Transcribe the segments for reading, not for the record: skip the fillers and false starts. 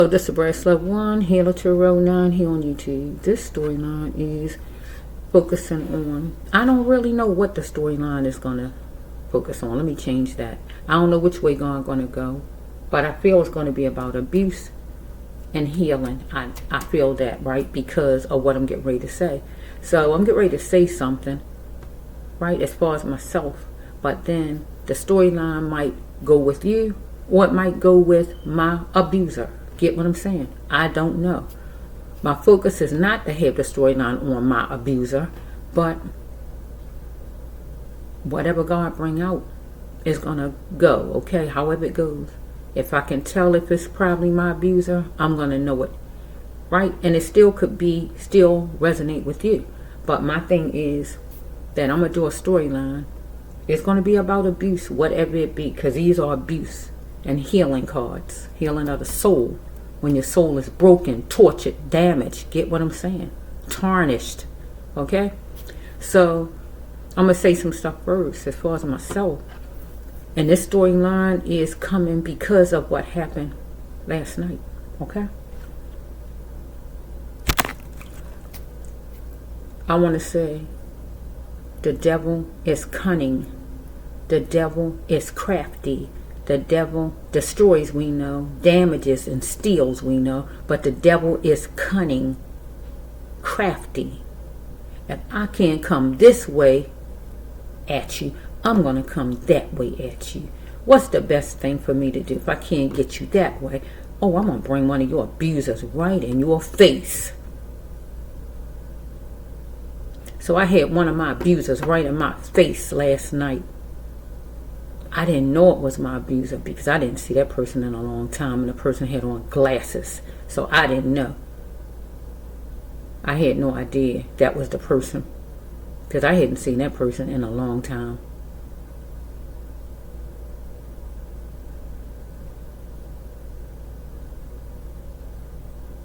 So this is Bracelet 1, Healer Tarot 9 here on YouTube. This storyline is focusing on, I don't really know what the storyline is going to focus on. Let me change that. I don't know which way I'm going to go, but I feel it's going to be about abuse and healing. I feel that, right, because of what I'm getting ready to say. So I'm getting ready to say something, right, as far as myself, but then the storyline might go with you or it might go with my abuser. Get what I'm saying? I don't know. My focus is not to have the storyline on my abuser, but whatever God bring out is going to go, okay, however it goes. If I can tell if it's probably my abuser, I'm going to know it, right? And it still could be, still resonate with you. But my thing is that I'm going to do a storyline. It's going to be about abuse, whatever it be, because these are abuse and healing cards. Healing of the soul. When your soul is broken, tortured, damaged. Get what I'm saying? Tarnished. Okay? So, I'm going to say some stuff first as far as myself. And this storyline is coming because of what happened last night. Okay? I want to say the devil is cunning. The devil is crafty. The devil destroys, we know, damages and steals, we know, but the devil is cunning, crafty. If I can't come this way at you, I'm going to come that way at you. What's the best thing for me to do if I can't get you that way? Oh, I'm going to bring one of your abusers right in your face. So I had one of my abusers right in my face last night. I didn't know it was my abuser because I didn't see that person in a long time, and the person had on glasses, so I didn't know. I had no idea that was the person because I hadn't seen that person in a long time.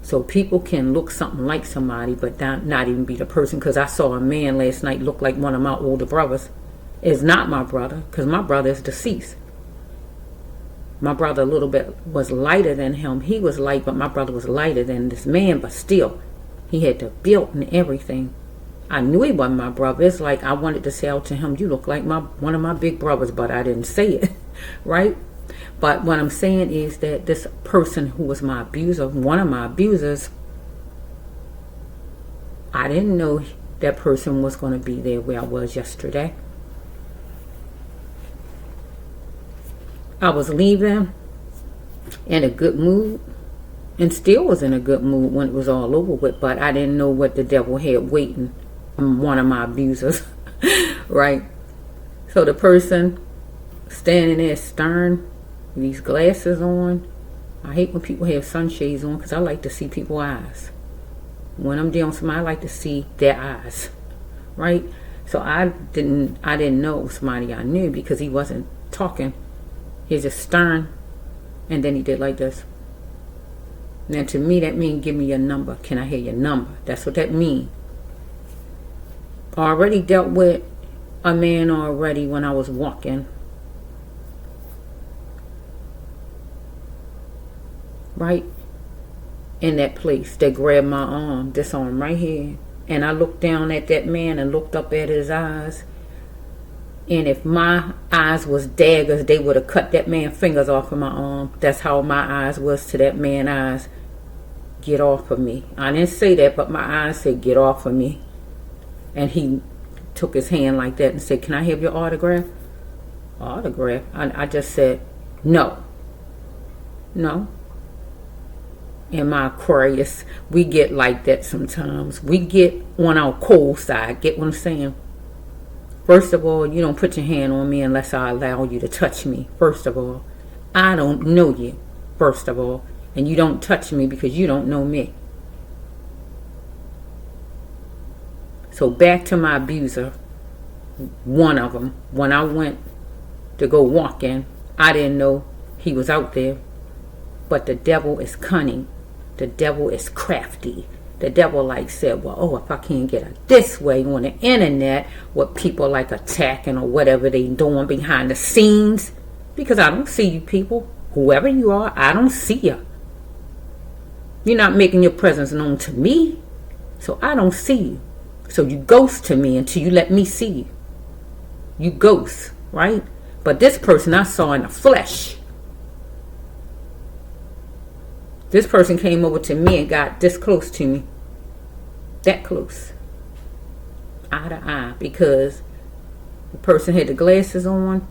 So people can look something like somebody but not even be the person, because I saw a man last night look like one of my older brothers. Is not my brother, because my brother is deceased. My brother a little bit was lighter than him. He was light, but my brother was lighter than this man, but still, he had the build and everything. I knew he wasn't my brother. It's like I wanted to say out to him, you look like one of my big brothers, but I didn't say it, right? But what I'm saying is that this person who was my abuser, one of my abusers, I didn't know that person was going to be there where I was yesterday. I was leaving in a good mood and still was in a good mood when it was all over with, but I didn't know what the devil had waiting on one of my abusers, right? So the person standing there stern, with these glasses on. I hate when people have sunshades on because I like to see people's eyes. When I'm dealing with somebody, I like to see their eyes, right? So I didn't know it was somebody I knew because he wasn't talking. He's just stern, and then he did like this. Now to me that means give me your number. Can I hear your number? That's what that means. I already dealt with a man already when I was walking. Right? In that place. They grabbed my arm, this arm right here. And I looked down at that man and looked up at his eyes. And if my eyes was daggers, they would have cut that man's fingers off of my arm. That's how my eyes was to that man's eyes. Get off of me. I didn't say that, but my eyes said, get off of me. And he took his hand like that and said, can I have your autograph? Autograph? I just said, no. No. In my Aquarius, we get like that sometimes. We get on our cold side. Get what I'm saying? First of all, you don't put your hand on me unless I allow you to touch me. First of all, I don't know you. First of all, and you don't touch me because you don't know me. So back to my abuser. One of them. When I went to go walking, I didn't know he was out there. But the devil is cunning. The devil is crafty. The devil like said, well, oh, if I can't get it this way on the internet, what people like attacking or whatever they doing behind the scenes, because I don't see you people. Whoever you are, I don't see you. You're not making your presence known to me, so I don't see you. So you ghost to me until you let me see you. You ghost, right? But this person I saw in the flesh. This person came over to me and got this close to me. That close. Eye to eye. Because the person had the glasses on.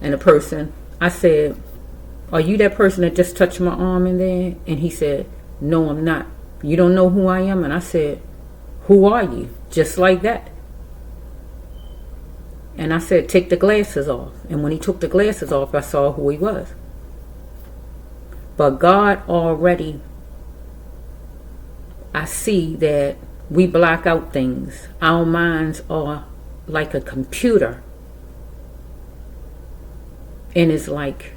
And the person, I said, are you that person that just touched my arm in there? And he said, no, I'm not. You don't know who I am? And I said, who are you? Just like that. And I said, take the glasses off. And when he took the glasses off, I saw who he was. But God already, I see that we block out things. Our minds are like a computer. And it's like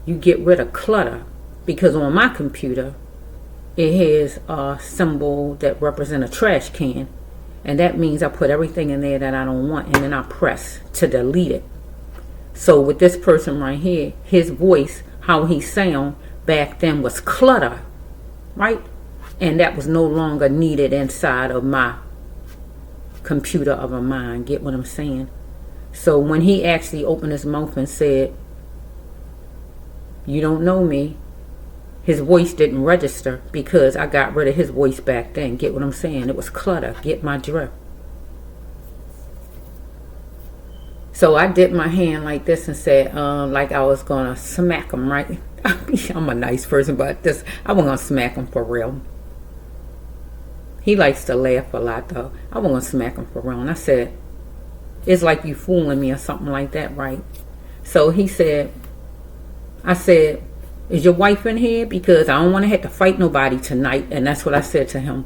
you get rid of clutter. Because on my computer, it has a symbol that represents a trash can. And that means I put everything in there that I don't want. And then I press to delete it. So with this person right here, his voice, how he sound back then was clutter, right? And that was no longer needed inside of my computer of a mind. Get what I'm saying? So when he actually opened his mouth and said, you don't know me, his voice didn't register because I got rid of his voice back then. Get what I'm saying? It was clutter. Get my drift. So I dipped my hand like this and said, like I was going to smack him, right? I'm a nice person, but this, I wasn't going to smack him for real. He likes to laugh a lot, though. I wasn't going to smack him for real. And I said, it's like you fooling me or something like that, right? So he said, I said, is your wife in here? Because I don't want to have to fight nobody tonight. And that's what I said to him.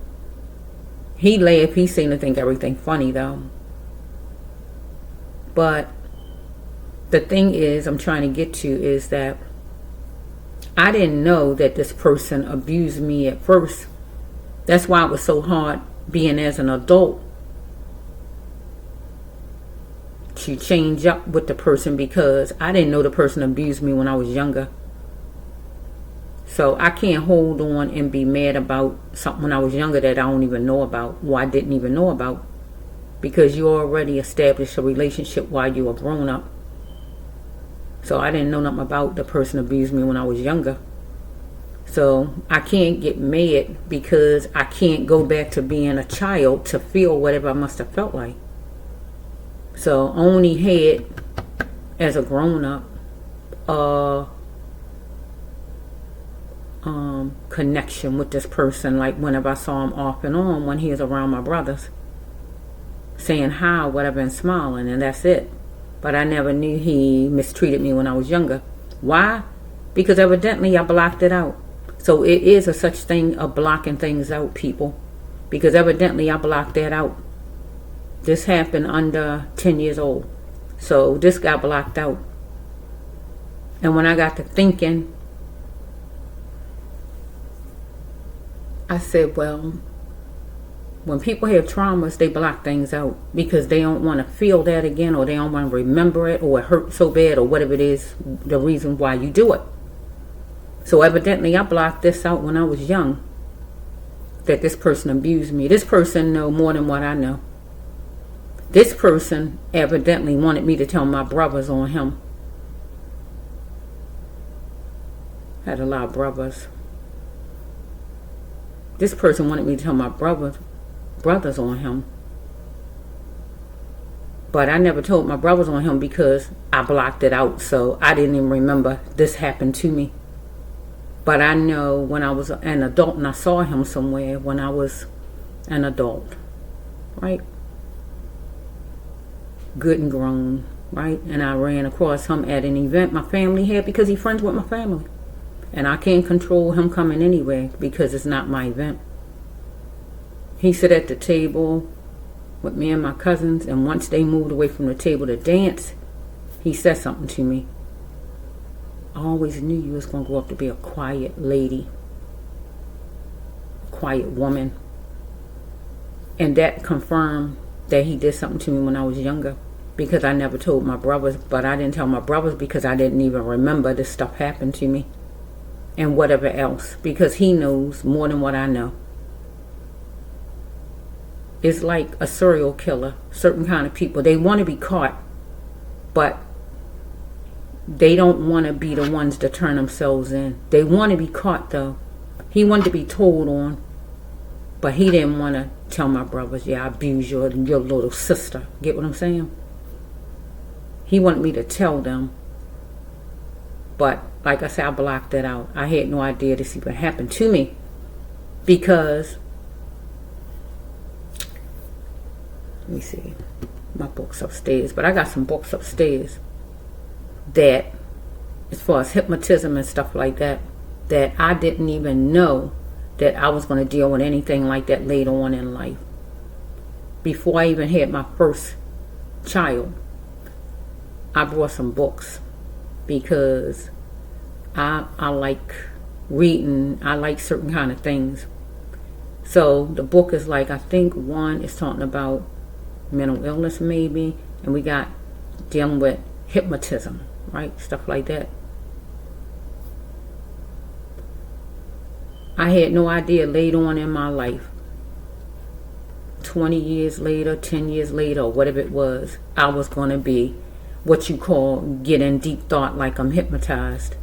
He laughed. He seemed to think everything funny, though. But the thing is, I'm trying to get to is that I didn't know that this person abused me at first. That's why it was so hard being as an adult to change up with the person, because I didn't know the person abused me when I was younger. So I can't hold on and be mad about something when I was younger that I don't even know about, or I didn't even know about. Because you already established a relationship while you were grown up. So I didn't know nothing about the person abused me when I was younger. So I can't get mad because I can't go back to being a child to feel whatever I must have felt like. So only had, as a grown up, connection with this person. Like whenever I saw him off and on when he was around my brothers, saying hi, whatever, and smiling, and that's it. But I never knew he mistreated me when I was younger. Why? Because evidently I blocked it out. So it is a such thing of blocking things out, people. Because evidently I blocked that out. This happened under 10 years old. So this got blocked out. And when I got to thinking, I said, well, when people have traumas, they block things out because they don't want to feel that again, or they don't want to remember it, or it hurt so bad, or whatever it is, the reason why you do it. So evidently I blocked this out when I was young, that this person abused me. This person know more than what I know. This person evidently wanted me to tell my brothers on him. Had a lot of brothers. This person wanted me to tell my brothers on him. But I never told my brothers on him because I blocked it out. So I didn't even remember this happened to me. But I know when I was an adult and I saw him somewhere when I was an adult, right? Good and grown, right? And I ran across him at an event my family had because he's friends with my family. And I can't control him coming anywhere because it's not my event. He sat at the table with me and my cousins, and once they moved away from the table to dance, he said something to me. I always knew you was going to grow up to be a quiet lady, a quiet woman. And that confirmed that he did something to me when I was younger, because I never told my brothers. But I didn't tell my brothers because I didn't even remember this stuff happened to me. and whatever else, because he knows more than what I know. It's like a serial killer. Certain kind of people, they want to be caught, but they don't want to be the ones to turn themselves in. They want to be caught though. He wanted to be told on, but he didn't want to tell my brothers, yeah, I abused your little sister. Get what I'm saying? He wanted me to tell them. But like I said, I blocked it out. I had no idea this even happened to me. Because, let me see, my book's upstairs. But I got some books upstairs that, as far as hypnotism and stuff like that, that I didn't even know that I was going to deal with anything like that later on in life. Before I even had my first child, I brought some books because I like reading. I like certain kind of things. So the book is like, I think one is talking about mental illness maybe, and we got dealing with hypnotism, right? Stuff like that. I had no idea later on in my life, 20 years later, 10 years later, or whatever it was, I was going to be what you call getting deep thought, like I'm hypnotized.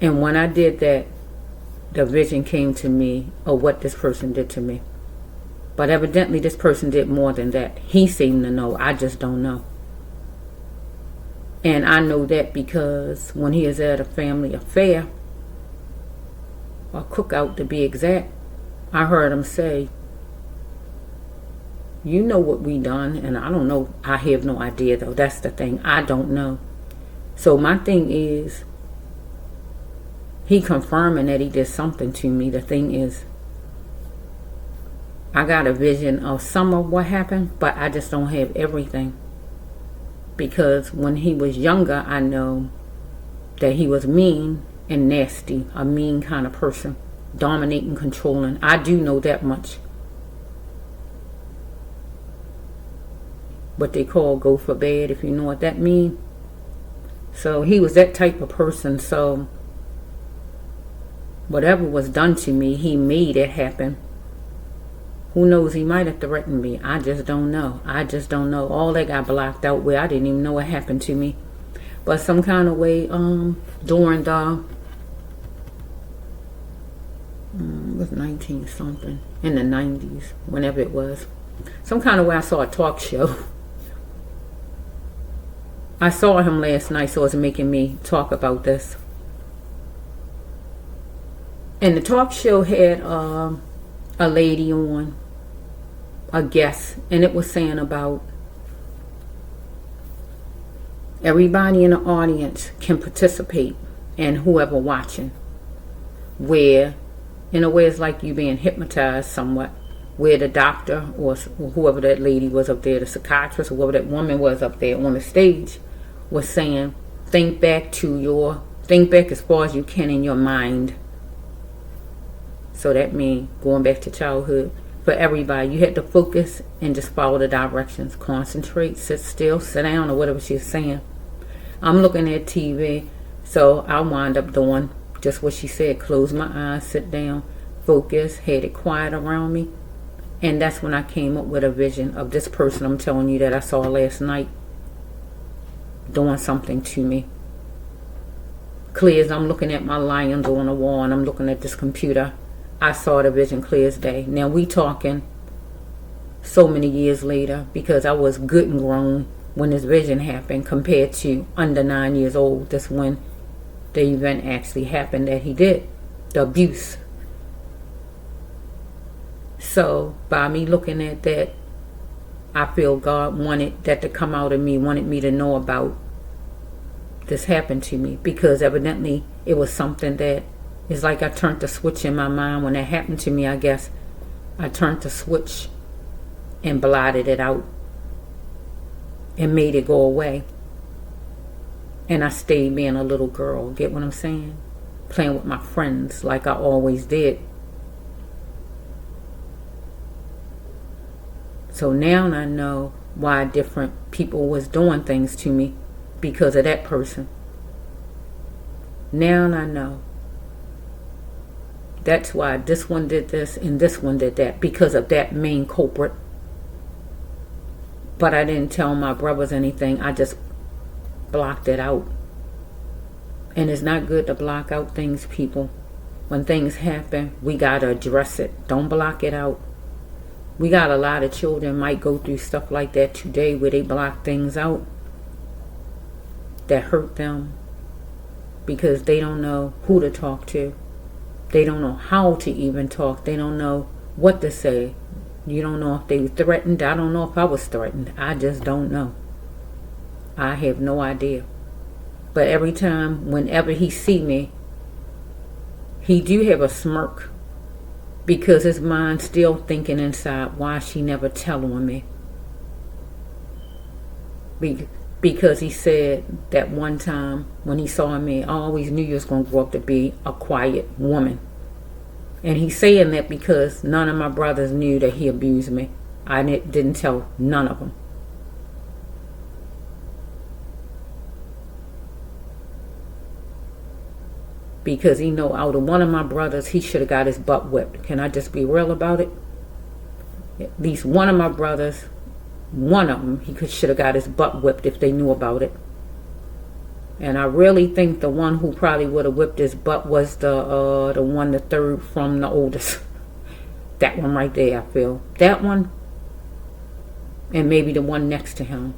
And when I did that, the vision came to me of what this person did to me. But evidently this person did more than that. He seemed to know. I just don't know. And I know that because when he is at a family affair, or cookout to be exact, I heard him say, you know what we done, and I don't know. I have no idea though. That's the thing. I don't know. So my thing is, he confirming that he did something to me. The thing is, I got a vision of some of what happened, but I just don't have everything. Because when he was younger, I know that he was mean and nasty, a mean kind of person, dominating, controlling. I do know that much. What they call go for bad, if you know what that means. So he was that type of person. So whatever was done to me, he made it happen. Who knows, he might have threatened me. I just don't know. I just don't know. All that got blocked out where I didn't even know what happened to me. But some kind of way, during the it was 19 something, in the 90s, whenever it was, some kind of way I saw a talk show. I saw him last night, so it's making me talk about this. And the talk show had a lady on, a guest, and it was saying about everybody in the audience can participate, and whoever watching, where in a way it's like you being hypnotized somewhat, where the doctor or whoever that lady was up there, the psychiatrist or whoever that woman was up there on the stage, was saying, think back as far as you can in your mind. So that means going back to childhood. For everybody, you had to focus and just follow the directions. Concentrate, sit still, sit down, or whatever she's saying. I'm looking at TV, so I wind up doing just what she said. Close my eyes, sit down, focus, had it quiet around me. And that's when I came up with a vision of this person I'm telling you that I saw last night doing something to me. Clear as I'm looking at my lions on the wall and I'm looking at this computer, I saw the vision clear as day. Now we talking so many years later, because I was good and grown when this vision happened compared to under 9 years old. That's when the event actually happened that he did, the abuse. So by me looking at that, I feel God wanted that to come out of me, wanted me to know about this happened to me, because evidently it was something that is like I turned the switch in my mind when that happened to me. I guess I turned the switch and blotted it out and made it go away. And I stayed being a little girl. Get what I'm saying? Playing with my friends like I always did. So now I know why different people was doing things to me because of that person. Now I know. That's why this one did this and this one did that, because of that main culprit. But I didn't tell my brothers anything. I just blocked it out. And it's not good to block out things, people. When things happen, we got to address it. Don't block it out. We got a lot of children might go through stuff like that today where they block things out that hurt them because they don't know who to talk to. They don't know how to even talk. They don't know what to say. You don't know if they were threatened. I don't know if I was threatened. I just don't know. I have no idea. But every time, whenever he see me, he do have a smirk, because his mind's still thinking inside, why she never tell on me? Because he said that one time when he saw me, I always knew you was going to grow up to be a quiet woman. And he's saying that because none of my brothers knew that he abused me. I didn't tell none of them. Because he know out of one of my brothers, he should have got his butt whipped. Can I just be real about it? At least one of my brothers, one of them, he should have got his butt whipped if they knew about it. And I really think the one who probably would have whipped his butt was the third from the oldest. That one right there, I feel. That one, and maybe the one next to him.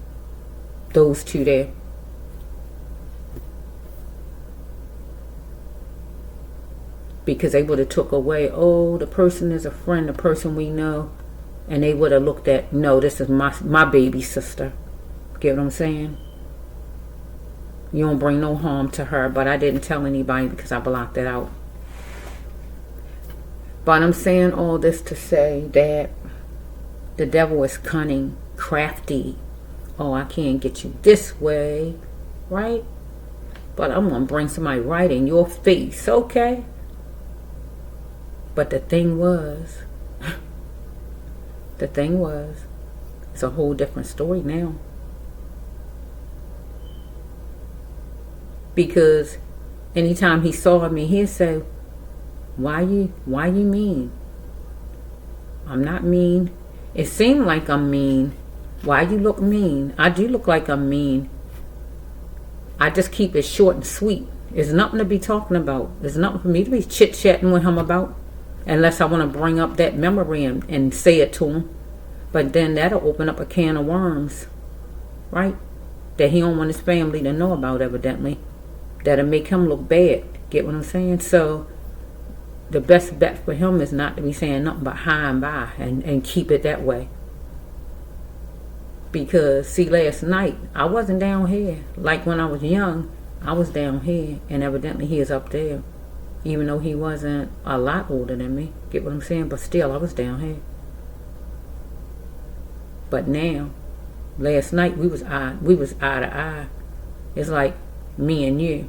Those two there. Because they would have took away, oh, the person is a friend, the person we know. And they would have looked at, no, this is my baby sister. Get what I'm saying? You don't bring no harm to her. But I didn't tell anybody because I blocked it out. But I'm saying all this to say that the devil is cunning, crafty. Oh, I can't get you this way, right? But I'm going to bring somebody right in your face, okay? But the thing was, it's a whole different story now. Because anytime he saw me, he'd say, why you mean? I'm not mean. It seemed like I'm mean. Why you look mean? I do look like I'm mean. I just keep it short and sweet. There's nothing to be talking about. There's nothing for me to be chit-chatting with him about. Unless I want to bring up that memory and say it to him. But then that'll open up a can of worms. Right? That he don't want his family to know about, evidently. That'll make him look bad. Get what I'm saying? So the best bet for him is not to be saying nothing but hi and bye. And keep it that way. Because, see, last night, I wasn't down here. Like when I was young, I was down here. And evidently he is up there. Even though he wasn't a lot older than me. Get what I'm saying? But still, I was down here. But now, last night, we was eye to eye. It's like me and you.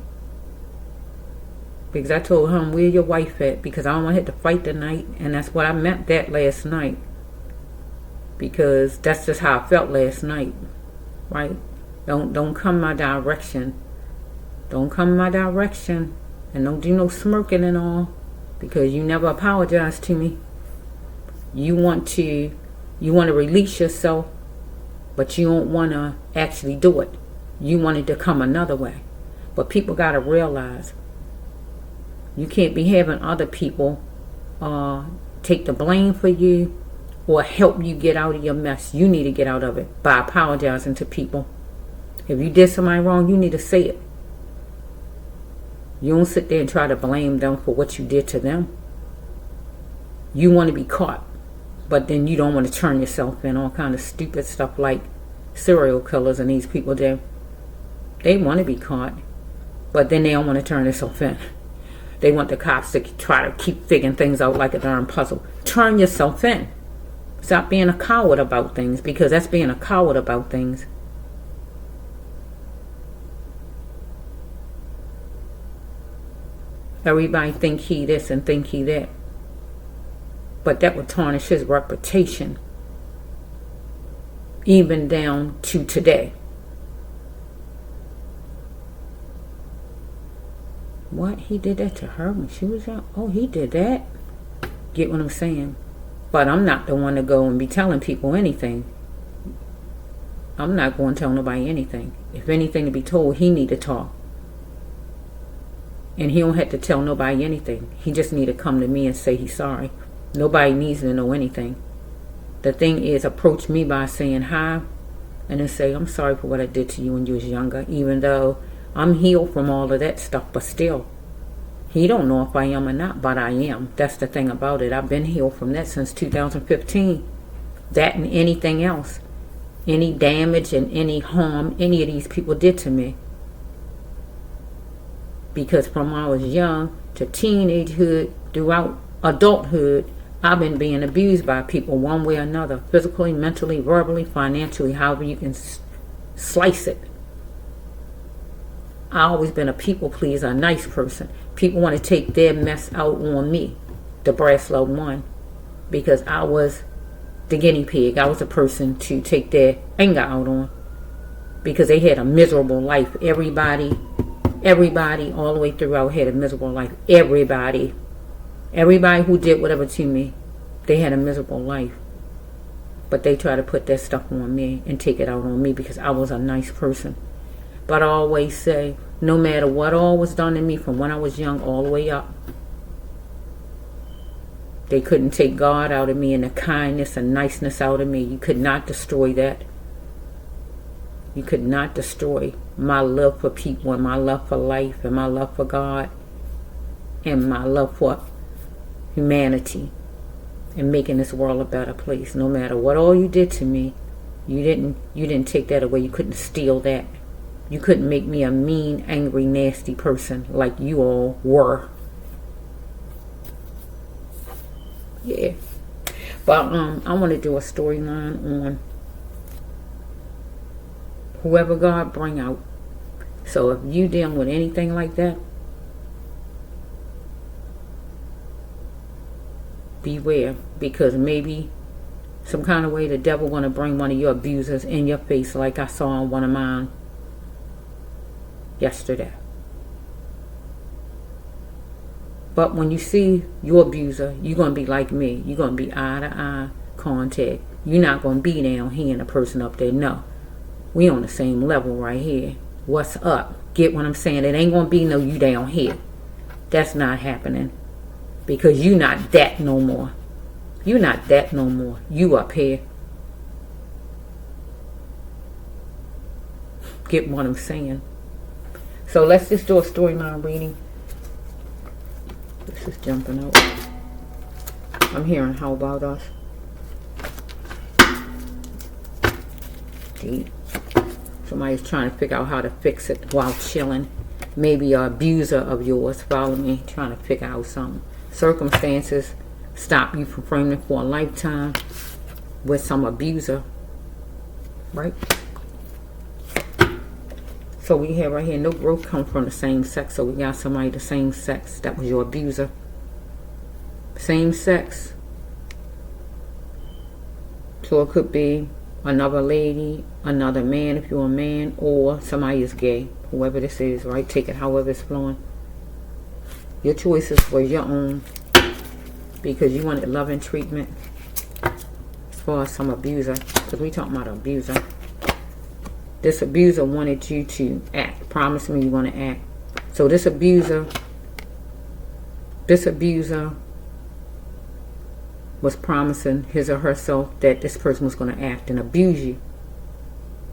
Because I told him, where your wife at? Because I don't want to have to fight tonight. And that's what I meant that last night. Because that's just how I felt last night. Right? Don't come my direction. Don't come my direction. And don't do no smirking and all. Because you never apologized to me. You want to release yourself. But you don't want to actually do it. You want it to come another way. But people got to realize. You can't be having other people take the blame for you. Or help you get out of your mess. You need to get out of it. By apologizing to people. If you did somebody wrong, you need to say it. You don't sit there and try to blame them for what you did to them. You want to be caught. But then you don't want to turn yourself in. All kind of stupid stuff like serial killers and these people there. They want to be caught. But then they don't want to turn themselves in. They want the cops to try to keep figuring things out like a darn puzzle. Turn yourself in. Stop being a coward about things. Because that's being a coward about things. Everybody think he this and think he that. But that would tarnish his reputation. Even down to today. What? He did that to her when she was young? Oh, he did that? Get what I'm saying? But I'm not the one to go and be telling people anything. I'm not going to tell nobody anything. If anything to be told, he need to talk. And he don't have to tell nobody anything. He just need to come to me and say he's sorry. Nobody needs to know anything. The thing is, approach me by saying hi and then say, I'm sorry for what I did to you when you was younger, even though I'm healed from all of that stuff, but still, he don't know if I am or not, but I am. That's the thing about it. I've been healed from that since 2015. That and anything else. Any damage and any harm any of these people did to me. Because from when I was young to teenagehood, throughout adulthood, I've been being abused by people one way or another. Physically, mentally, verbally, financially, however you can slice it. I've always been a people pleaser, a nice person. People want to take their mess out on me, the brass low one, because I was the guinea pig. I was the person to take their anger out on, because they had a miserable life. Everybody all the way throughout had a miserable life. Everybody who did whatever to me, they had a miserable life. But they try to put that stuff on me and take it out on me because I was a nice person. But I always say, no matter what all was done to me from when I was young all the way up, they couldn't take God out of me and the kindness and niceness out of me. You could not destroy that. You could not destroy my love for people and my love for life and my love for God and my love for humanity and making this world a better place. No matter what all you did to me, you didn't take that away. You couldn't steal that. You couldn't make me a mean, angry, nasty person like you all were. Yeah. But I want to do a storyline on whoever God bring out. So if you dealing with anything like that, beware, because maybe some kind of way the devil want to bring one of your abusers in your face, like I saw on one of mine yesterday. But when you see your abuser, you're going to be like me. You're going to be eye to eye contact. You're not going to be down here and the person up there. No, we on the same level right here. What's up? Get what I'm saying? It ain't going to be no you down here. That's not happening. Because you not that no more. You not that no more. You up here. Get what I'm saying? So let's just do a storyline reading. This is jumping out. I'm hearing how about us. Deep. Somebody's trying to figure out how to fix it while chilling. Maybe an abuser of yours, follow me, trying to figure out something. Circumstances stop you from framing for a lifetime with some abuser. Right? So we have right here, no growth comes from the same sex. So we got somebody the same sex. That was your abuser. Same sex. So it could be another lady, another man if you're a man, or somebody is gay. Whoever this is, right? Take it however it's flowing. Your choices were your own because you wanted love and treatment as far as some abuser. Because we talking about an abuser. This abuser wanted you to act. Promise me you're going to act. So this abuser was promising his or herself that this person was going to act and abuse you.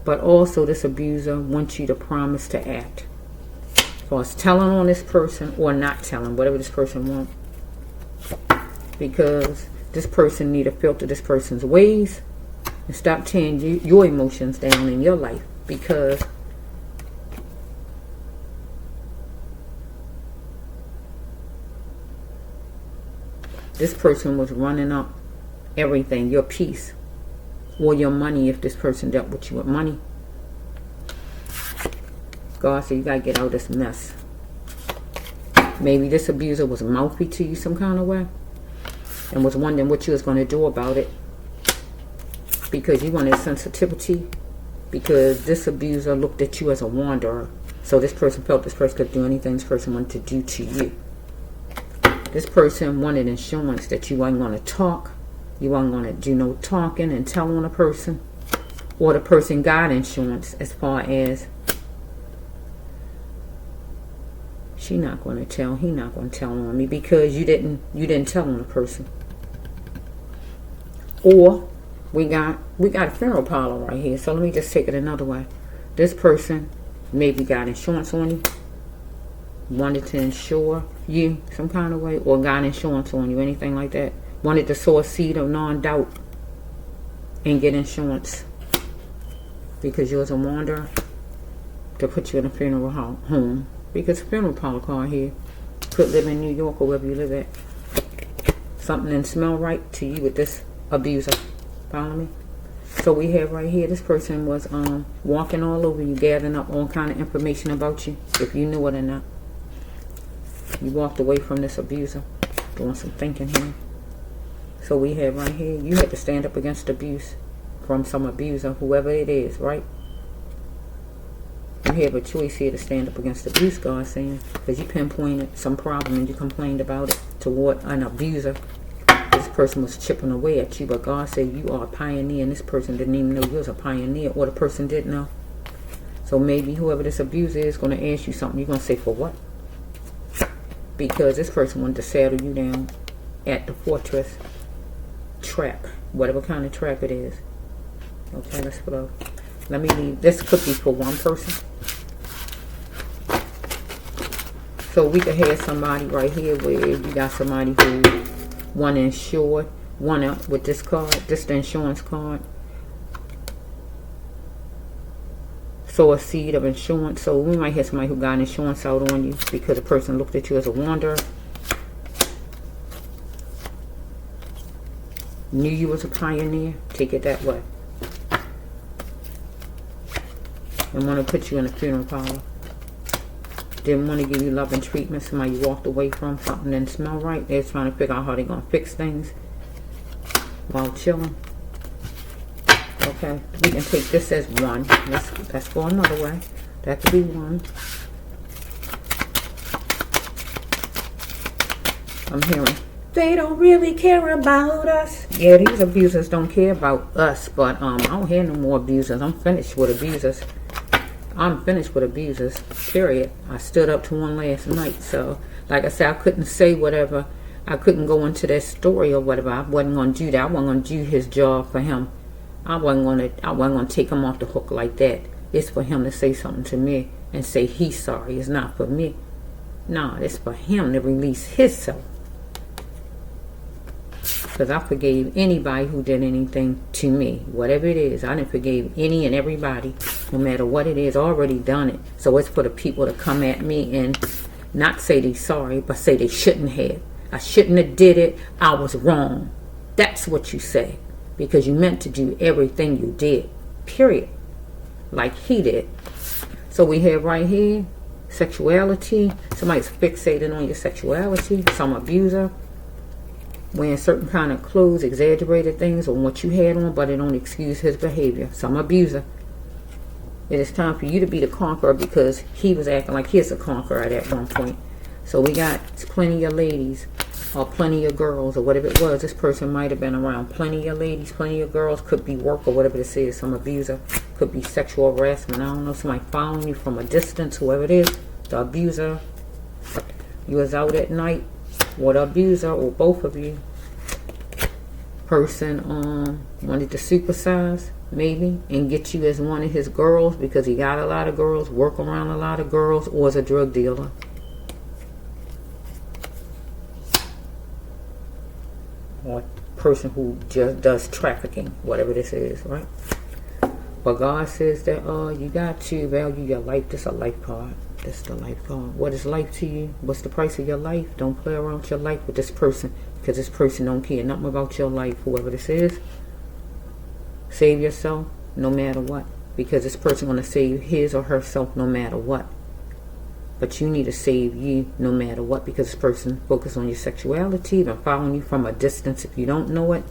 But also this abuser wants you to promise to act. As far as telling on this person or not telling, whatever this person wants. Because this person need to filter this person's ways and stop tearing your emotions down in your life. Because this person was running up everything, your peace or your money if this person dealt with you with money. God said you gotta get out of this mess. Maybe this abuser was mouthy to you some kind of way and was wondering what you was going to do about it because you wanted sensitivity, because this abuser looked at you as a wanderer, So this person felt this person could do anything this person wanted to do to you. This person wanted insurance that you weren't going to talk. You weren't going to do no talking and tell on a person. Or the person got insurance as far as she not going to tell, he not going to tell on me because you didn't tell on a person. Or we got a funeral parlor right here. So let me just take it another way. This person maybe got insurance on you, wanted to insure you some kind of way, or got insurance on you, anything like that. Wanted to sow a seed of non-doubt and get insurance because you was a wanderer to put you in a funeral home. Because funeral parlor car here could live in New York or wherever you live at. Something didn't smell right to you with this abuser. Follow me? So we have right here, this person was walking all over you, gathering up all kind of information about you, if you knew it or not. You walked away from this abuser, doing some thinking here. So we have right here, you had to stand up against abuse from some abuser, whoever it is, right? You have a choice here to stand up against abuse, God's saying, because you pinpointed some problem and you complained about it toward an abuser. This person was chipping away at you, but God said you are a pioneer, and this person didn't even know you was a pioneer, or the person didn't know. So maybe whoever this abuser is going to ask you something. You're going to say, for what? Because this person wanted to settle you down at the fortress trap, whatever kind of trap it is. Okay, let's flow. Let me leave. This could be for one person. So we could have somebody right here where you got somebody who one insured, one up with this card, this the insurance card. So a seed of insurance. So we might have somebody who got insurance out on you because the person looked at you as a wanderer. Knew you was a pioneer. Take it that way. And want to put you in a funeral parlor. Didn't want to give you love and treatment. Somebody you walked away from. Something didn't smell right. They're trying to figure out how they're going to fix things while chilling. Okay. We can take this as one. Let's go another way. That could be one. I'm hearing, they don't really care about us. Yeah, these abusers don't care about us. But I don't hear no more abusers. I'm finished with abusers. I'm finished with abusers, period. I stood up to one last night. So, like I said, I couldn't say whatever. I couldn't go into that story or whatever. I wasn't going to do that. I wasn't going to do his job for him. I wasn't going to take him off the hook like that. It's for him to say something to me and say he's sorry. It's not for me. No, it's for him to release himself. Because I forgave anybody who did anything to me. Whatever it is, I didn't forgive any and everybody. No matter what it is, already done it. So it's for the people to come at me and not say they're sorry, but say they shouldn't have. I shouldn't have did it. I was wrong. That's what you say. Because you meant to do everything you did. Period. Like he did. So we have right here, sexuality. Somebody's fixated on your sexuality. Some abuser. Wearing certain kind of clothes, exaggerated things on what you had on, but it don't excuse his behavior. Some abuser. It is time for you to be the conqueror because he was acting like he's a conqueror at one point. So we got plenty of ladies or plenty of girls or whatever it was. This person might have been around. Plenty of ladies, plenty of girls. Could be work or whatever this is. Some abuser. Could be sexual harassment. I don't know. Somebody following you from a distance. Whoever it is. The abuser. You was out at night. What abuser or both of you. Person wanted to supersize maybe and get you as one of his girls because he got a lot of girls, work around a lot of girls, or is a drug dealer. Or person who just does trafficking, whatever this is, right? But God says that you got to value your life. This is a life card. This is the life card. What is life to you? What's the price of your life? Don't play around with your life with this person because this person don't care nothing about your life, whoever this is. Save yourself no matter what because this person going to save his or herself no matter what. But you need to save you no matter what because this person focus on your sexuality. They're following you from a distance if you don't know it.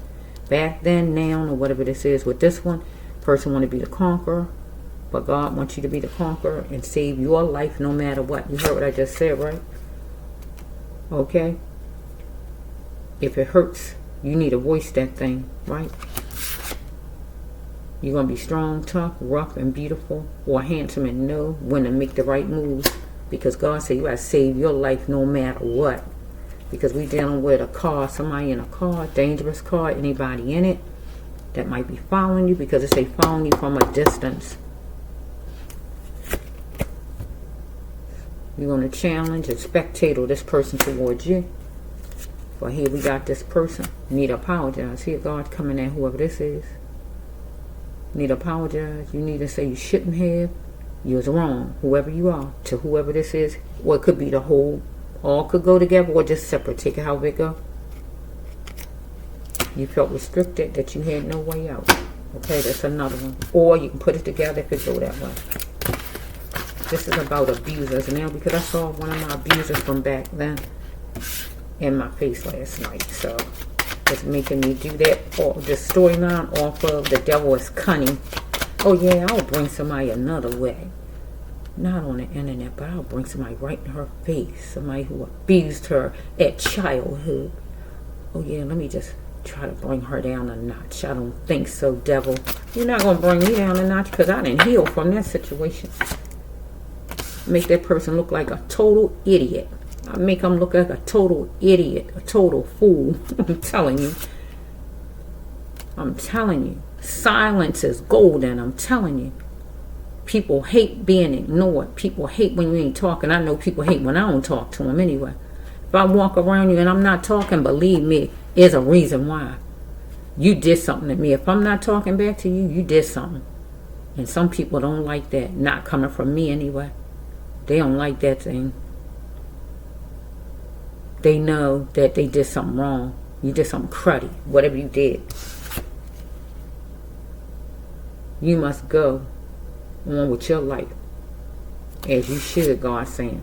Back then, now, or whatever this is with this one. Person want to be the conqueror. But God wants you to be the conqueror and save your life no matter what. You heard what I just said, right? Okay? If it hurts, you need to voice that thing, right? You're going to be strong, tough, rough, and beautiful, or handsome and know when to make the right moves. Because God said you got to save your life no matter what. Because we dealing with a car, somebody in a car, dangerous car, anybody in it that might be following you, because it say following you from a distance. You're going to challenge and spectator this person towards you. But here we got this person. Need to apologize. Here God's coming at whoever this is. Need to apologize. You need to say you shouldn't have. You was wrong. Whoever you are. To whoever this is. Or it could be the whole. All could go together or just separate. Take it however it go. You felt restricted, that you had no way out. Okay, that's another one. Or you can put it together if it go that way. This is about abusers now, because I saw one of my abusers from back then in my face last night. So it's making me do that. Or the storyline off of The Devil is Cunning. Oh yeah, I'll bring somebody another way. Not on the internet, but I'll bring somebody right in her face. Somebody who abused her at childhood. Oh yeah, let me just try to bring her down a notch. I don't think so, devil. You're not going to bring me down a notch, because I didn't heal from that situation. Make that person look like a total idiot. I make them look like a total idiot, a total fool. I'm telling you. I'm telling you. Silence is golden. I'm telling you. People hate being ignored. People hate when you ain't talking. I know people hate when I don't talk to them anyway. If I walk around you and I'm not talking, believe me, there's a reason why. You did something to me. If I'm not talking back to you, you did something. And some people don't like that. Not coming from me anyway. They don't like that thing. They know that they did something wrong. You did something cruddy. Whatever you did. You must go on with your life. As you should, God's saying.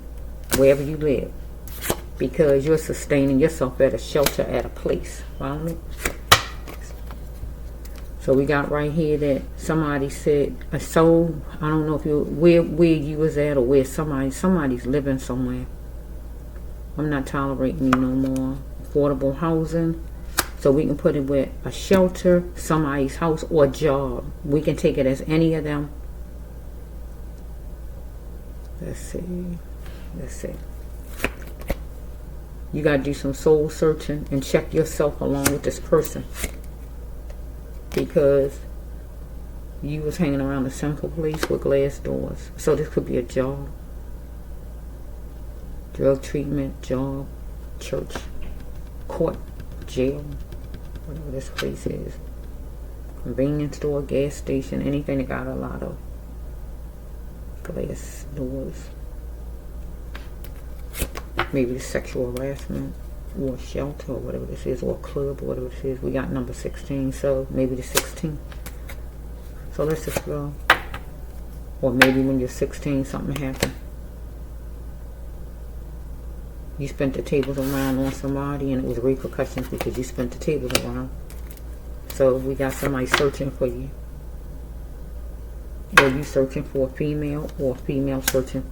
Wherever you live. Because you're sustaining yourself at a shelter, at a place. Follow me? So we got right here that somebody said a soul. I don't know if you where you was at, or where somebody's living somewhere. I'm not tolerating you no more. Affordable housing. So we can put it with a shelter, somebody's house, or job. We can take it as any of them. Let's see. You got to do some soul searching and check yourself along with this person. Because you was hanging around a simple place with glass doors. So this could be a job. Drug treatment, job, church, court, jail, whatever this place is. Convenience store, gas station, anything that got a lot of glass doors. Maybe sexual harassment, or shelter, or whatever this is, or club, or whatever this is. We got number 16, so maybe the 16. So let's just go. Or maybe when you're 16, something happened. You spent the tables around on somebody, and it was repercussions because you spent the tables around. So we got somebody searching for you. Or you searching for a female, or a female searching,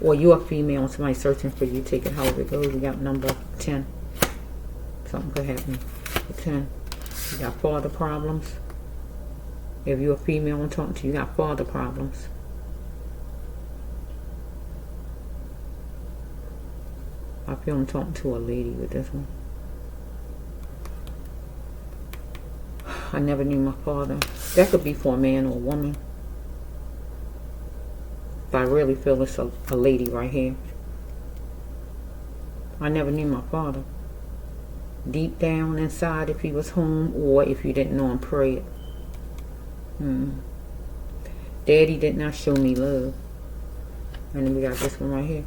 or you're a female and somebody searching for you. Take it however it goes. We got number 10. Something could happen. 10. You got father problems. If you're a female and talking to you, you got father problems. I feel I'm talking to a lady with this one. I never knew my father. That could be for a man or a woman. But I really feel it's a lady right here. I never knew my father. Deep down inside, if he was home or if you didn't know him, prayed. Daddy did not show me love. And then we got this one right here.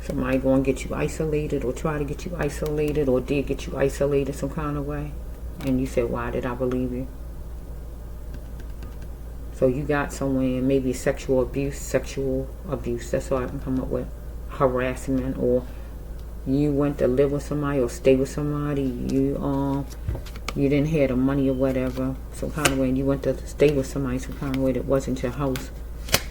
Somebody going to get you isolated, or try to get you isolated, or did get you isolated some kind of way. And you said, why did I believe you? So you got somewhere, maybe sexual abuse. That's all I can come up with. Harassment, or you went to live with somebody or stay with somebody, you didn't have the money or whatever, some kind of way, and you went to stay with somebody some kind of way that wasn't your house,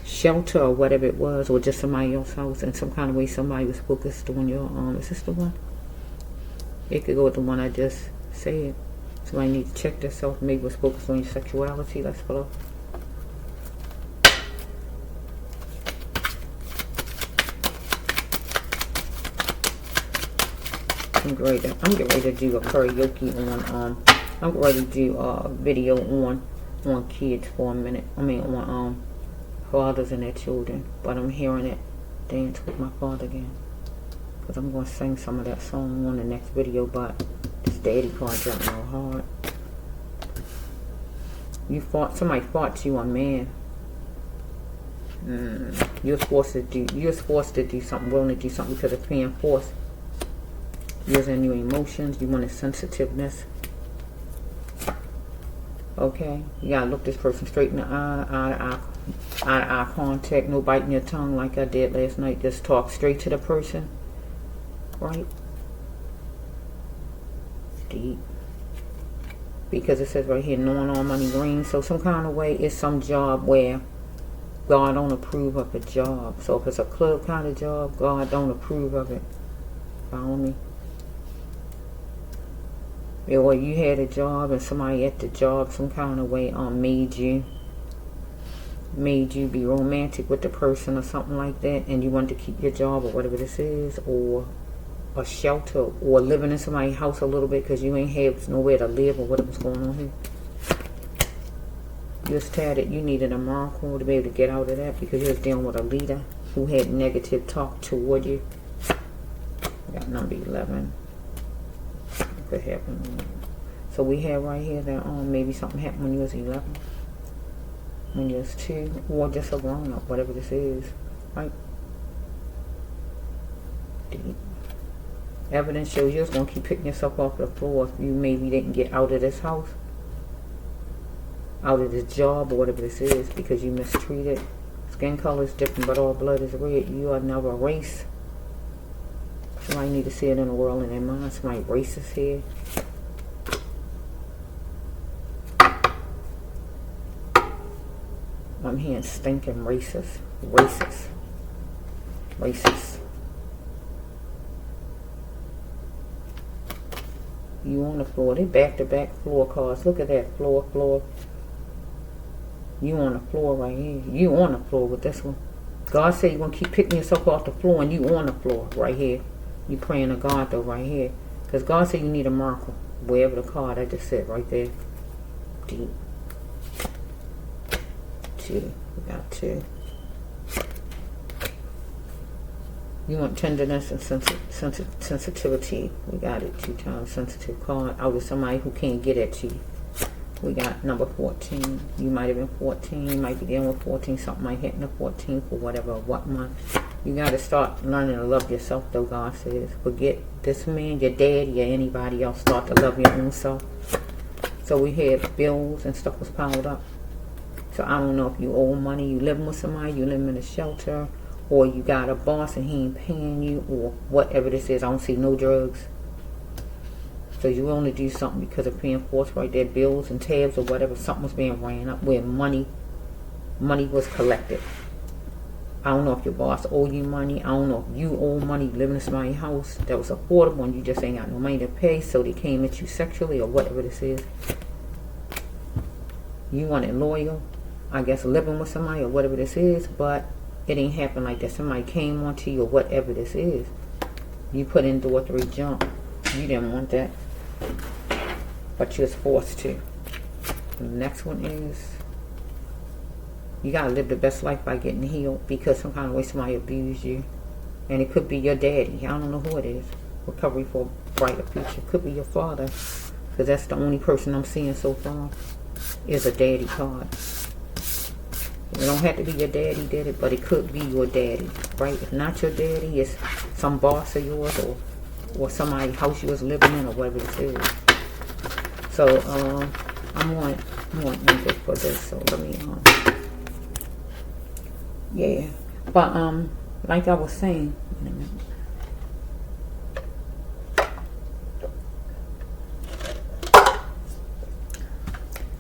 shelter or whatever it was, or just somebody else's house, and some kind of way somebody was focused on your is this the one? It could go with the one I just said. Somebody need to check themselves, maybe was focused on your sexuality. Let's follow. I'm getting ready to do a karaoke on I'm getting ready to do a video on kids for a minute. I mean on fathers and their children. But I'm hearing it dance with my father again. Because I'm going to sing some of that song on the next video, but this daddy card jumped real hard. Somebody fought you on man. You're forced to do something, willing to do something because of being forced. Using your emotions, you wanted sensitiveness. Okay, you gotta look this person straight in the eye contact, no biting your tongue like I did last night. Just talk straight to the person, right? Deep. Because it says right here, knowing all money green. So some kind of way, it's some job where God don't approve of the job. So if it's a club kind of job, God don't approve of it. Follow me? Or you had a job and somebody at the job some kind of way made you be romantic with the person or something like that, and you wanted to keep your job or whatever this is, or a shelter, or living in somebody's house a little bit because you ain't have nowhere to live or whatever's going on here. You just had it. You needed a miracle to be able to get out of that because you was dealing with a leader who had negative talk toward you. Got number 11. Could happen. So we have right here that maybe something happened when you was 11, when you was 2, or just a grown up, whatever this is, right? The evidence shows you're going to keep picking yourself off the floor if you maybe didn't get out of this house, out of this job, or whatever this is, because you mistreated. Skin color is different, but all blood is red. You are never a race. Somebody need to see it in the world in their mind. Somebody racist here. I'm hearing stinking racist. Racist. Racist. You on the floor. They back-to-back floor cards. Look at that. Floor. You on the floor right here. You on the floor with this one. God said you're going to keep picking yourself off the floor, and you on the floor right here. You praying to God though right here. Because God said you need a miracle. Wherever the card I just said right there. Deep. 2. We got 2. You want tenderness and sensitivity. We got it 2 times. Sensitive card. Out of somebody who can't get at you. We got number 14. You might have been 14. You might be dealing with 14. Something might hit in the 14th or whatever. What month. You got to start learning to love yourself, though, God says. Forget this man, your daddy, or anybody else. Start to love your own self. So we had bills and stuff was piled up. So I don't know if you owe money, you living with somebody, you living in a shelter, or you got a boss and he ain't paying you, or whatever this is. I don't see no drugs. So you only do something because of being forced right there, bills and tabs or whatever. Something was being ran up where money was collected. I don't know if your boss owe you money. I don't know if you owe money living in somebody's house that was affordable and you just ain't got no money to pay, so they came at you sexually or whatever this is. You wanted loyal, I guess, living with somebody or whatever this is, but it ain't happen like that. Somebody came onto you or whatever this is. You put in door 3 jump. You didn't want that, but you was forced to. The next one is you gotta live the best life by getting healed because some kind of way somebody abused you, and it could be your daddy. I don't know who it is. Recovery for a brighter future. Could be your father, because that's the only person I'm seeing so far is a daddy card. It don't have to be your daddy did it, but it could be your daddy, right? If not your daddy, it's some boss of yours or somebody's house you was living in or whatever this is. So I'm want input for this. So let me yeah. But like I was saying,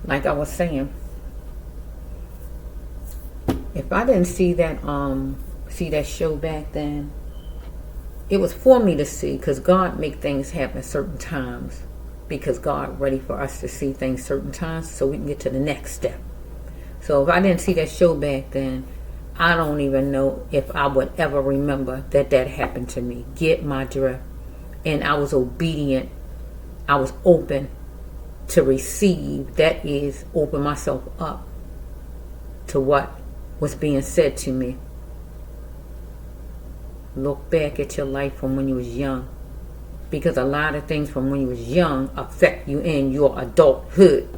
like I was saying, if I didn't see that show back then, it was for me to see, because God make things happen certain times, because God ready for us to see things certain times so we can get to the next step. So if I didn't see that show back then, I don't even know if I would ever remember that happened to me. Get my drift. And I was obedient. I was open to receive. That is, open myself up to what was being said to me. Look back at your life from when you was young, because a lot of things from when you was young affect you in your adulthood,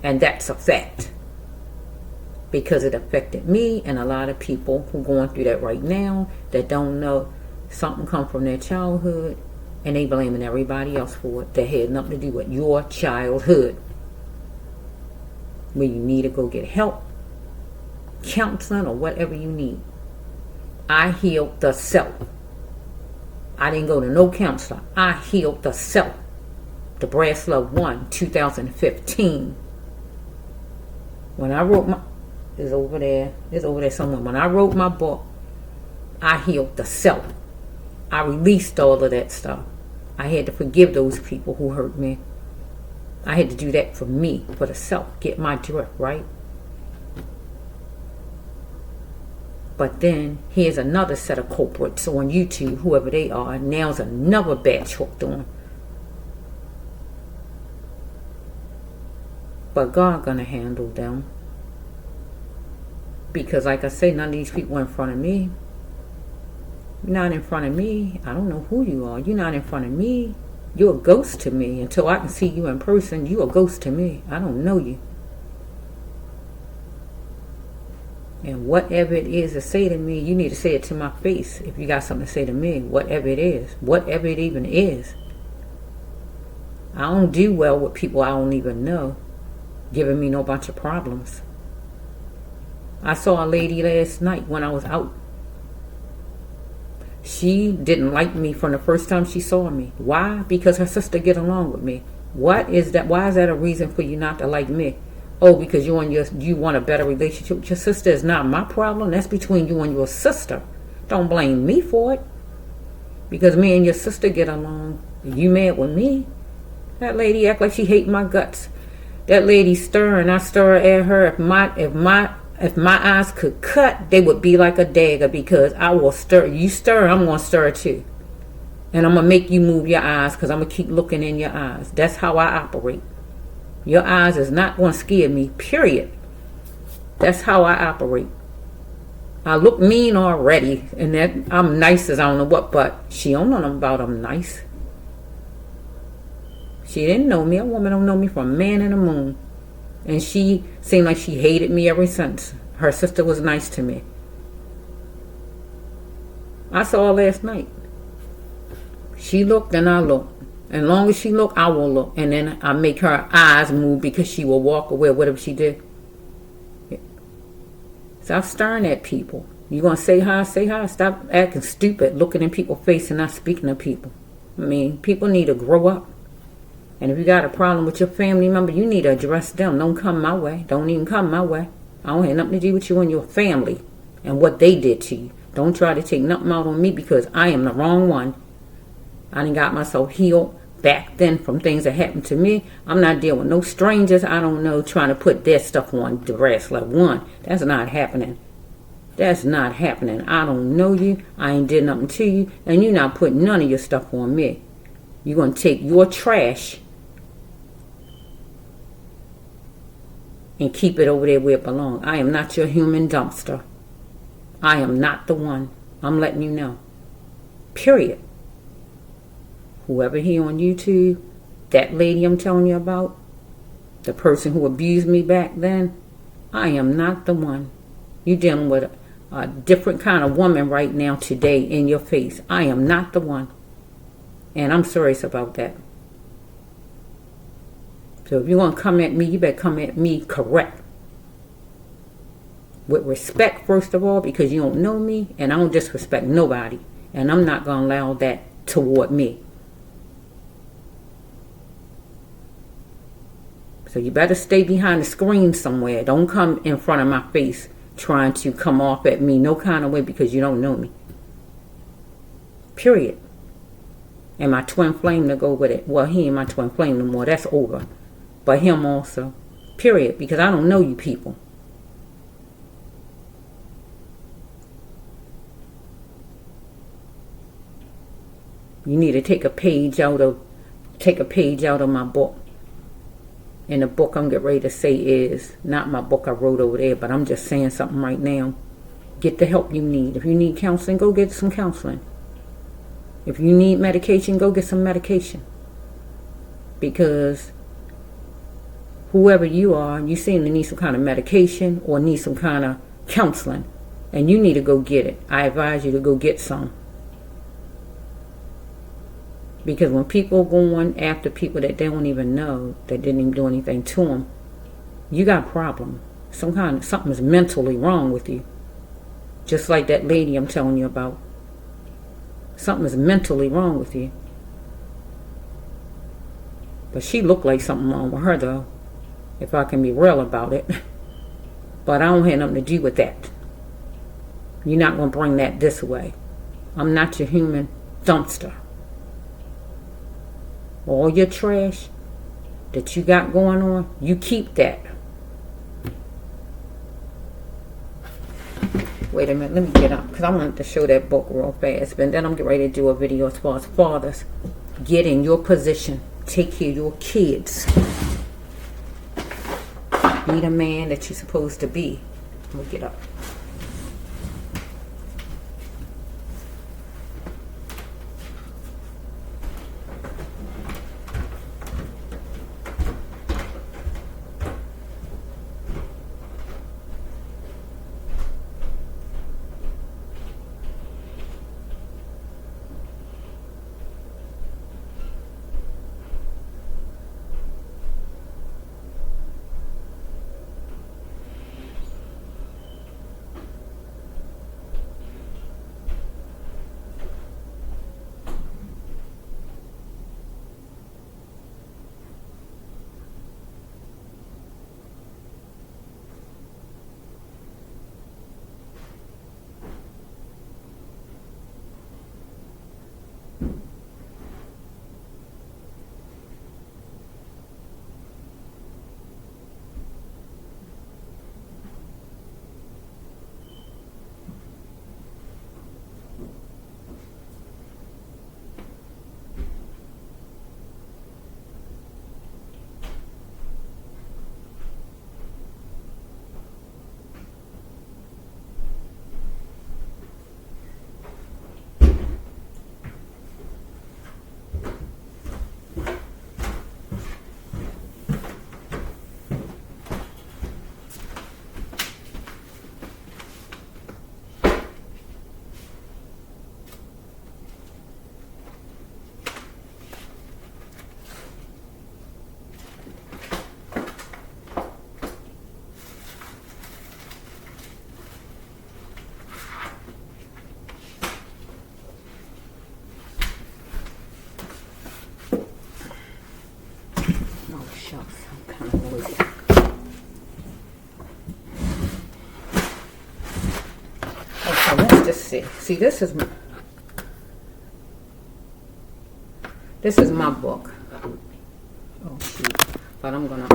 and that's a fact, because it affected me and a lot of people who going through that right now that don't know. Something come from their childhood and they blaming everybody else for it that had nothing to do with your childhood, where you need to go get help, counseling, or whatever you need. I healed the self. I didn't go to no counselor. I healed the self. The Brass Love 1, 2015. When I wrote my... It's over there somewhere. When I wrote my book, I healed the self. I released all of that stuff. I had to forgive those people who hurt me. I had to do that for me, for the self. Get my drift, right? But then here's another set of culprits on YouTube, whoever they are. Now's another batch hooked on. But God gonna handle them. Because like I say, none of these people in front of me. You're not in front of me. I don't know who you are. You're not in front of me. You're a ghost to me. Until I can see you in person, you're a ghost to me. I don't know you. And whatever it is to say to me, you need to say it to my face. If you got something to say to me, whatever it is, whatever it even is. I don't do well with people I don't even know giving me no bunch of problems. I saw a lady last night when I was out. She didn't like me from the first time she saw me. Why? Because her sister get along with me. What is that? Why is that a reason for you not to like me? Oh, because you want a better relationship with your sister. Is not my problem. That's between you and your sister. Don't blame me for it. Because me and your sister get along. You mad with me? That lady act like she hate my guts. That lady stirring. I stir at her. If my eyes could cut, they would be like a dagger, because I will stir. You stir, I'm going to stir too. And I'm going to make you move your eyes, because I'm going to keep looking in your eyes. That's how I operate. Your eyes is not going to scare me, period. That's how I operate. I look mean already, and that I'm nice as I don't know what, but she don't know nothing about I'm nice. She didn't know me. A woman don't know me from a man in the moon. And she seemed like she hated me ever since. Her sister was nice to me. I saw her last night. She looked and I looked. And long as she looked, I will look. And then I make her eyes move, because she will walk away, whatever she did. Stop staring at people. You going to say hi, say hi. Stop acting stupid, looking in people's face and not speaking to people. I mean, people need to grow up. And if you got a problem with your family member, you need to address them. Don't come my way. Don't even come my way. I don't have nothing to do with you and your family and what they did to you. Don't try to take nothing out on me, because I am the wrong one. I done got myself healed back then from things that happened to me. I'm not dealing with no strangers I don't know trying to put their stuff on the Brass Love 1. That's not happening. That's not happening. I don't know you. I ain't did nothing to you. And you're not putting none of your stuff on me. You're going to take your trash and keep it over there where it belongs. I am not your human dumpster. I am not the one. I'm letting you know. Period. Whoever here on YouTube, that lady I'm telling you about, the person who abused me back then, I am not the one. You're dealing with a different kind of woman right now today in your face. I am not the one. And I'm serious about that. So if you want to come at me, you better come at me correct. With respect, first of all, because you don't know me, and I don't disrespect nobody. And I'm not going to allow that toward me. So you better stay behind the screen somewhere. Don't come in front of my face trying to come off at me no kind of way because you don't know me. Period. And my twin flame to go with it. Well, he ain't my twin flame no more. That's over. But him also. Period. Because I don't know you people. You need to take a page out of my book. And the book I'm getting ready to say is not my book I wrote over there, but I'm just saying something right now. Get the help you need. If you need counseling, go get some counseling. If you need medication, go get some medication. Because whoever you are, you seem to need some kind of medication or need some kind of counseling. And you need to go get it. I advise you to go get some. Because when people go on after people that they don't even know, that didn't even do anything to them, you got a problem. Something's mentally wrong with you. Just like that lady I'm telling you about. Something's mentally wrong with you. But she looked like something wrong with her though, if I can be real about it. But I don't have nothing to do with that. You're not going to bring that this way. I'm not your human dumpster. All your trash that you got going on, you keep that. Wait a minute, let me get up, because I wanted to show that book real fast. But then I'm getting ready to do a video as far as fathers. Get in your position. Take care of your kids. Be the man that you're supposed to be. Let me get up. See, this is my book. Oh shoot! But I'm gonna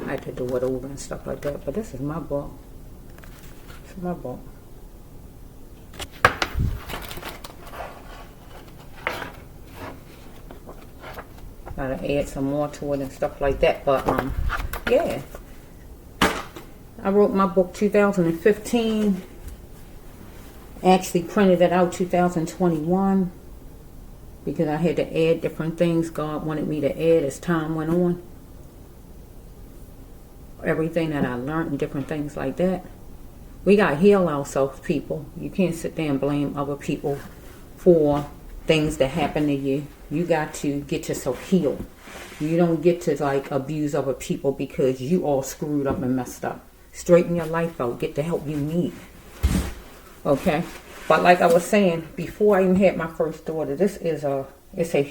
I had to do it over and stuff like that. But this is my book. This is my book. Gotta add some more to it and stuff like that. But yeah, I wrote my book 2015. Actually printed it out 2021 because I had to add different things God wanted me to add as time went on. Everything that I learned and different things like that. We got to heal ourselves, people. You can't sit there and blame other people for things that happen to you. You got to get yourself healed. You don't get to like abuse other people because you all screwed up and messed up. Straighten your life out. Get the help you need. Okay, but like I was saying before, I even had my first daughter. This is it's a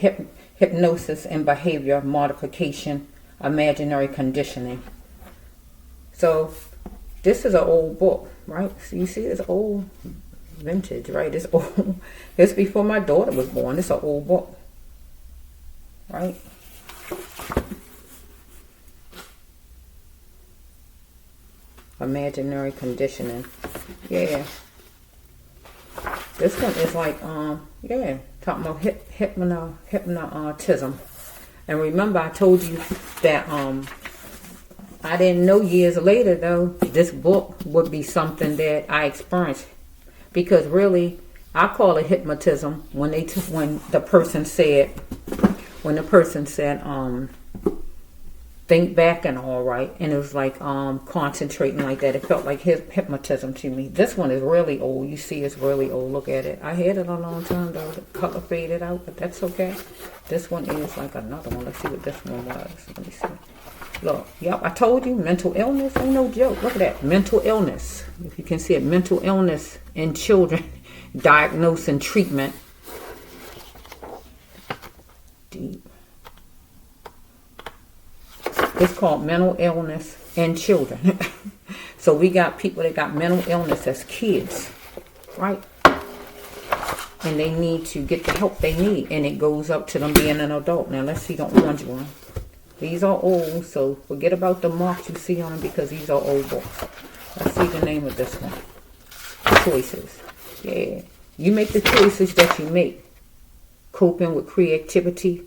hypnosis and behavior modification Imaginary conditioning. So this is an old book, right? So you see it's old, vintage, right? It's old. It's before my daughter was born. It's an old book, right? Imaginary conditioning. Yeah. This one is like, yeah, talking about hypnotism. And remember, I told you that I didn't know years later, though, this book would be something that I experienced. Because really, I call it hypnotism when the person said, think back and all right, and it was like concentrating like that. It felt like hypnotism to me. This one is really old. You see, it's really old. Look at it. I had it a long time though. The color faded out, but that's okay. This one is like another one. Let's see what this one was. Let me see. Look, yep, I told you, mental illness ain't no joke. Look at that, mental illness. If you can see it, mental illness in children, diagnosis and treatment. Deep. It's called mental illness in children. So we got people that got mental illness as kids, right? And they need to get the help they need. And it goes up to them being an adult. Now let's see the orange one. These are old, so forget about the marks you see on them because these are old books. Let's see the name of this one. Choices. Yeah. You make the choices that you make. Coping with creativity.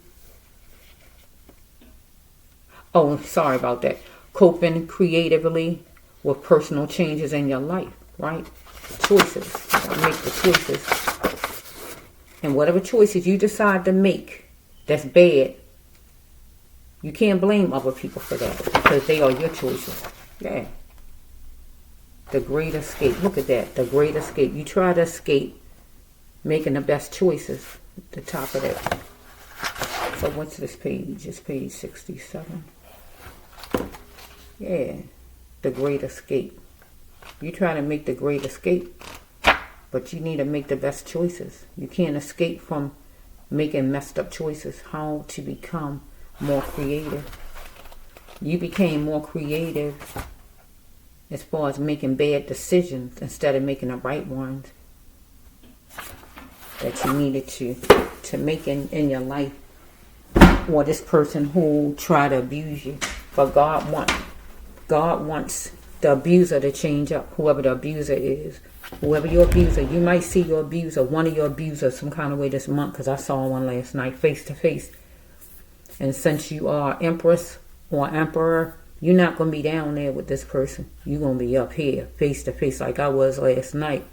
Oh, sorry about that. Coping creatively with personal changes in your life, right? Choices. You gotta make the choices. And whatever choices you decide to make that's bad, you can't blame other people for that because they are your choices. Yeah. The Great Escape. Look at that. The Great Escape. You try to escape making the best choices. At the top of that. So what's this page? It's page 67. Yeah. The Great Escape. You try to make the Great Escape, but you need to make the best choices. You can't escape from making messed up choices. How to become more creative. You became more creative as far as making bad decisions instead of making the right ones that you needed to make in your life. Or this person who tried to abuse you. But God wants the abuser to change up, whoever the abuser is. Whoever your abuser, you might see your abuser, one of your abusers some kind of way this month, because I saw one last night face to face. And since you are empress or emperor, you're not going to be down there with this person. You're going to be up here, face to face, like I was last night,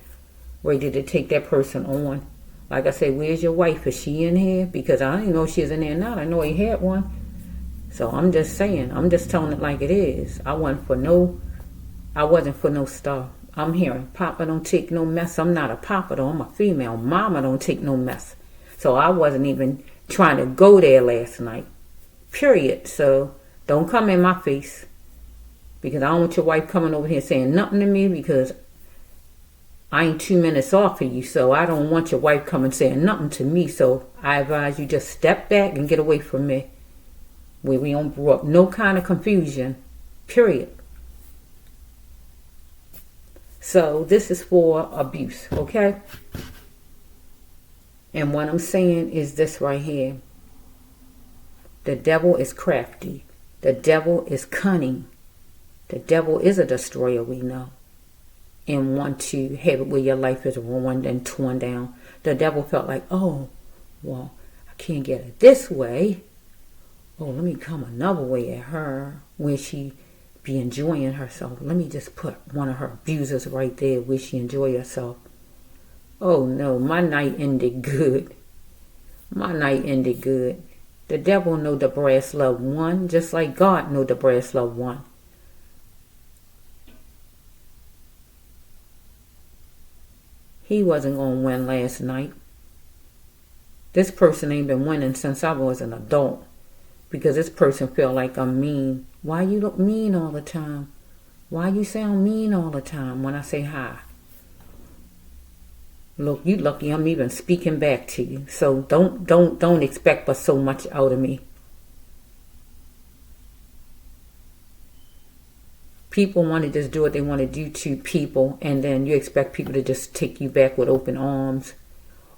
ready to take that person on. Like I said, where's your wife? Is she in here? Because I didn't know she was in there now. I know he had one. So I'm just saying, I'm just telling it like it is. I wasn't for no stuff. I'm hearing, Papa don't take no mess. I'm not a Papa though, I'm a female. Mama don't take no mess. So I wasn't even trying to go there last night. Period. So don't come in my face. Because I don't want your wife coming over here saying nothing to me because I ain't 2 minutes off of you. So I don't want your wife coming saying nothing to me. So I advise you just step back and get away from me. Where we don't bring up no kind of confusion. Period. So this is for abuse, okay? And what I'm saying is this right here. The devil is crafty. The devil is cunning. The devil is a destroyer, we know. And want to have it where your life is ruined and torn down. The devil felt like, oh, well, I can't get it this way. Oh, let me come another way at her where she be enjoying herself. Let me just put one of her abusers right there where she enjoy herself. Oh no, my night ended good. My night ended good. The devil know the brass love won, just like God know the brass love won. He wasn't going to win last night. This person ain't been winning since I was an adult. Because this person feel like I'm mean. Why you look mean all the time? Why you sound mean all the time when I say hi? Look, you lucky I'm even speaking back to you. So don't expect but so much out of me. People want to just do what they want to do to people, and then you expect people to just take you back with open arms,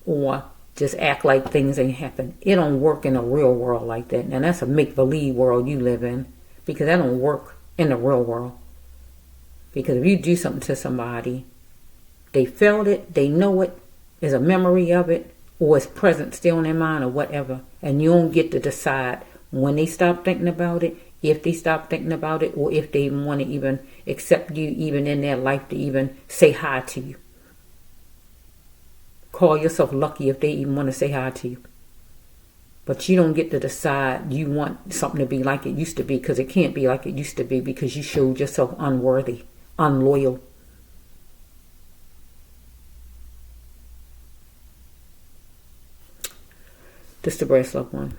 or just act like things ain't happen. It don't work in the real world like that. Now that's a make-believe world you live in, because that don't work in the real world. Because if you do something to somebody, they felt it, they know it, there's a memory of it, or it's present still in their mind or whatever, and you don't get to decide when they stop thinking about it, if they stop thinking about it, or if they want to even accept you even in their life to even say hi to you. Call yourself lucky if they even want to say hi to you. But you don't get to decide you want something to be like it used to be, because it can't be like it used to be, because you showed yourself unworthy, unloyal. This is the Brass Loved One.